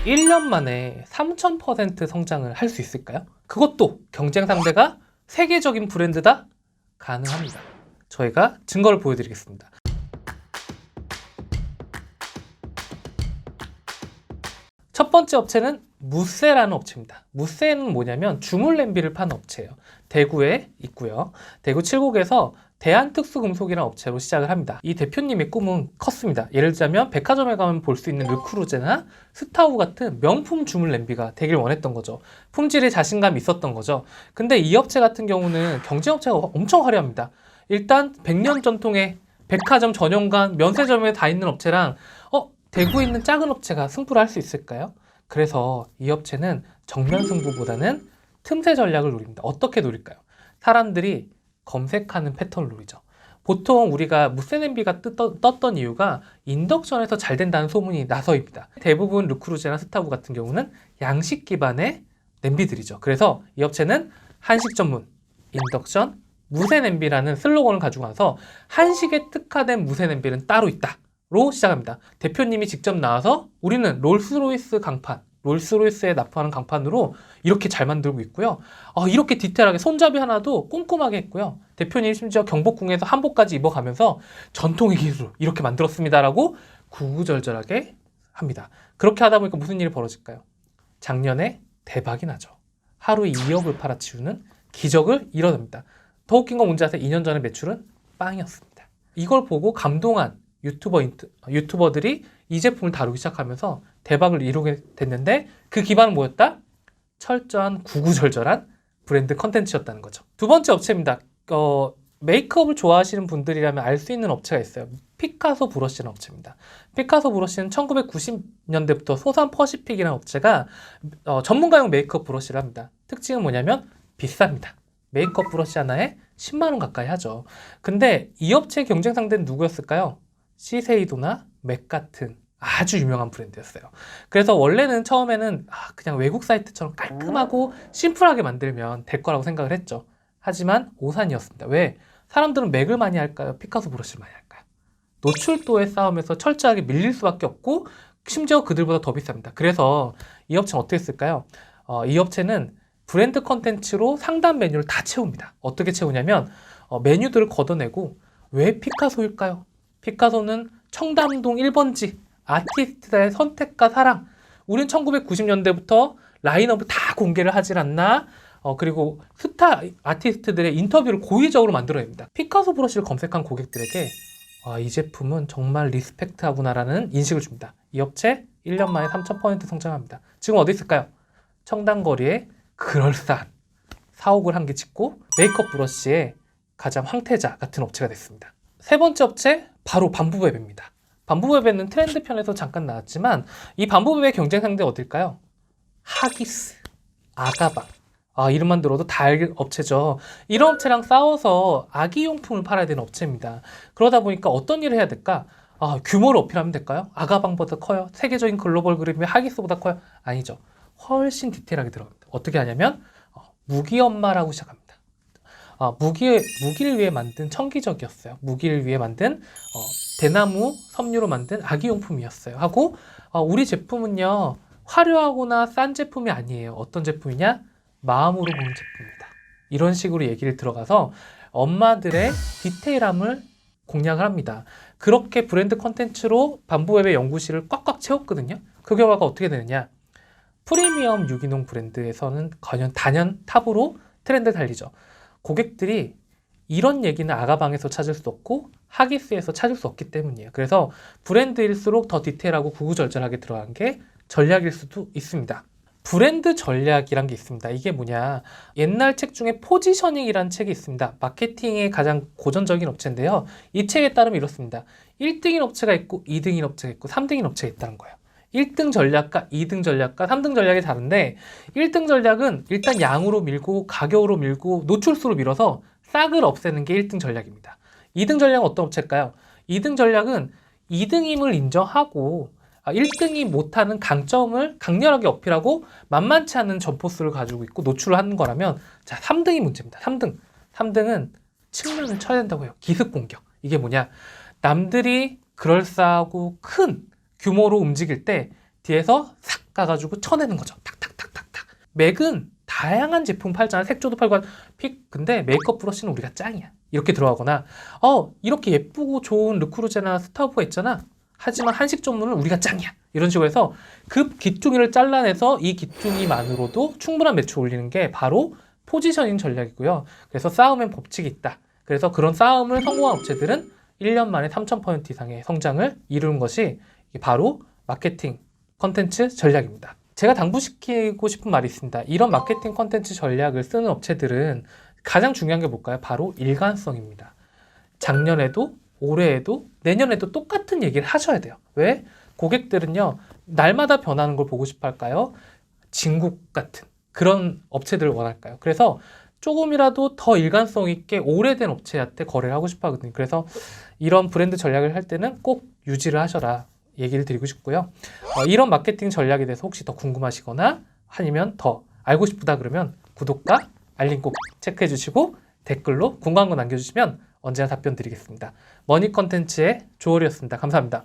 1년 만에 3000% 성장을 할 수 있을까요? 그것도 경쟁 상대가 세계적인 브랜드다? 가능합니다. 저희가 증거를 보여드리겠습니다. 첫 번째 업체는 무세라는 업체입니다. 무세는 뭐냐면 주물 냄비를 파는 업체예요. 대구에 있고요. 대구 칠곡에서 대한특수금속이라는 업체로 시작을 합니다. 이 대표님의 꿈은 컸습니다. 예를 들자면 백화점에 가면 볼 수 있는 르크루제나 스타우 같은 명품 주물 냄비가 되길 원했던 거죠. 품질에 자신감이 있었던 거죠. 근데 이 업체 같은 경우는 경쟁업체가 엄청 화려합니다. 일단 100년 전통의 백화점 전용관 면세점에 다 있는 업체랑 대구에 있는 작은 업체가 승부를 할 수 있을까요? 그래서 이 업체는 정면 승부보다는 틈새 전략을 노립니다. 어떻게 노릴까요? 사람들이 검색하는 패턴을 노리죠. 보통 우리가 무쇠 냄비가 떴던 이유가 인덕션에서 잘 된다는 소문이 나서입니다. 대부분 르크루제나 스타브 같은 경우는 양식 기반의 냄비들이죠. 그래서 이 업체는 한식 전문, 인덕션, 무쇠 냄비라는 슬로건을 가지고 와서 한식에 특화된 무쇠 냄비는 따로 있다. 로 시작합니다. 대표님이 직접 나와서 우리는 롤스로이스 강판, 롤스로이스에 납품하는 강판으로 이렇게 잘 만들고 있고요. 이렇게 디테일하게 손잡이 하나도 꼼꼼하게 했고요. 대표님 심지어 경복궁에서 한복까지 입어가면서 전통의 기술로 이렇게 만들었습니다라고 구구절절하게 합니다. 그렇게 하다 보니까 무슨 일이 벌어질까요? 작년에 대박이 나죠. 하루에 2억을 팔아치우는 기적을 이뤄냅니다. 더 웃긴 건 뭔지 아세요? 2년 전에 매출은 빵이었습니다. 이걸 보고 감동한 유튜버들이 이 제품을 다루기 시작하면서 대박을 이루게 됐는데 그 기반은 뭐였다? 철저한 구구절절한 브랜드 컨텐츠였다는 거죠. 두 번째 업체입니다. 메이크업을 좋아하시는 분들이라면 알 수 있는 업체가 있어요. 피카소 브러쉬라는 업체입니다. 피카소 브러쉬는 1990년대부터 소산 퍼시픽이라는 업체가 전문가용 메이크업 브러쉬를 합니다. 특징은 뭐냐면 비쌉니다. 메이크업 브러쉬 하나에 10만 원 가까이 하죠. 근데 이 업체의 경쟁 상대는 누구였을까요? 시세이도나 맥 같은 아주 유명한 브랜드였어요. 그래서 원래는 처음에는 그냥 외국 사이트처럼 깔끔하고 심플하게 만들면 될 거라고 생각을 했죠. 하지만 오산이었습니다. 왜? 사람들은 맥을 많이 할까요? 피카소 브러쉬를 많이 할까요? 노출도의 싸움에서 철저하게 밀릴 수밖에 없고 심지어 그들보다 더 비쌉니다. 그래서 이 업체는 어떻게 했을까요? 이 업체는 브랜드 컨텐츠로 상단 메뉴를 다 채웁니다. 어떻게 채우냐면 메뉴들을 걷어내고 왜 피카소일까요? 피카소는 청담동 1번지 아티스트의 선택과 사랑. 우린 1990년대부터 라인업을 다 공개를 하질 않나? 그리고 스타 아티스트들의 인터뷰를 고의적으로 만들어냅니다. 피카소 브러쉬를 검색한 고객들에게 이 제품은 정말 리스펙트하구나라는 인식을 줍니다. 이 업체 1년 만에 3000% 성장합니다. 지금 어디 있을까요? 청담거리에 그럴싸한 사옥을 한 개 짓고 메이크업 브러쉬의 가장 황태자 같은 업체가 됐습니다. 세 번째 업체 바로 밤부베베입니다. 밤부베베는 트렌드 편에서 잠깐 나왔지만 이 밤부베베 경쟁 상대 어딜까요? 하기스, 아가방. 이름만 들어도 다 알 업체죠. 이런 업체랑 싸워서 아기용품을 팔아야 되는 업체입니다. 그러다 보니까 어떤 일을 해야 될까? 규모를 어필하면 될까요? 아가방보다 커요? 세계적인 글로벌 그룹이 하기스보다 커요? 아니죠. 훨씬 디테일하게 들어갑니다. 어떻게 하냐면 무기 엄마라고 시작합니다. 무기를 위해 만든 청기적이었어요. 무기를 위해 만든 대나무 섬유로 만든 아기용품이었어요. 하고 우리 제품은요 화려하거나 싼 제품이 아니에요. 어떤 제품이냐? 마음으로 보는 제품입니다. 이런 식으로 얘기를 들어가서 엄마들의 디테일함을 공략을 합니다. 그렇게 브랜드 컨텐츠로 밤부웹의 연구실을 꽉꽉 채웠거든요. 그 결과가 어떻게 되느냐? 프리미엄 유기농 브랜드에서는 단연 탑으로 트렌드를 달리죠. 고객들이 이런 얘기는 아가방에서 찾을 수 없고 하기스에서 찾을 수 없기 때문이에요. 그래서 브랜드일수록 더 디테일하고 구구절절하게 들어간 게 전략일 수도 있습니다. 브랜드 전략이란 게 있습니다. 이게 뭐냐? 옛날 책 중에 포지셔닝이라는 책이 있습니다. 마케팅의 가장 고전적인 업체인데요. 이 책에 따르면 이렇습니다. 1등인 업체가 있고 2등인 업체가 있고 3등인 업체가 있다는 거예요. 1등 전략과 2등 전략과 3등 전략이 다른데 1등 전략은 일단 양으로 밀고 가격으로 밀고 노출수로 밀어서 싹을 없애는 게 1등 전략입니다. 2등 전략은 어떤 업체일까요? 2등 전략은 2등임을 인정하고 1등이 못하는 강점을 강렬하게 어필하고 만만치 않은 점포수를 가지고 있고 노출을 하는 거라면 3등이 문제입니다. 3등은 측면을 쳐야 된다고 해요. 기습 공격. 이게 뭐냐? 남들이 그럴싸하고 큰 규모로 움직일 때 뒤에서 싹 가가지고 쳐내는 거죠. 탁탁탁탁탁. 맥은 다양한 제품 팔잖아. 색조도 팔고 근데 메이크업 브러쉬는 우리가 짱이야. 이렇게 들어가거나 이렇게 예쁘고 좋은 르크루제나 스타브가 있잖아. 하지만 한식 전문은 우리가 짱이야. 이런 식으로 해서 급 기퉁이를 잘라내서 이 기퉁이만으로도 충분한 매출 올리는 게 바로 포지셔닝 전략이고요. 그래서 싸움엔 법칙이 있다. 그래서 그런 싸움을 성공한 업체들은 1년 만에 3000% 이상의 성장을 이루는 것이 바로 마케팅 컨텐츠 전략입니다. 제가 당부시키고 싶은 말이 있습니다. 이런 마케팅 컨텐츠 전략을 쓰는 업체들은 가장 중요한 게 뭘까요? 바로 일관성입니다. 작년에도 올해에도 내년에도 똑같은 얘기를 하셔야 돼요. 왜? 고객들은요, 날마다 변하는 걸 보고 싶어 할까요? 진국 같은 그런 업체들을 원할까요? 그래서 조금이라도 더 일관성 있게 오래된 업체한테 거래를 하고 싶어 하거든요. 그래서 이런 브랜드 전략을 할 때는 꼭 유지를 하셔라 얘기를 드리고 싶고요. 이런 마케팅 전략에 대해서 혹시 더 궁금하시거나 아니면 더 알고 싶다 그러면 구독과 알림 꼭 체크해 주시고 댓글로 궁금한 거 남겨주시면 언제나 답변 드리겠습니다. 머니 컨텐츠의 조얼이었습니다. 감사합니다.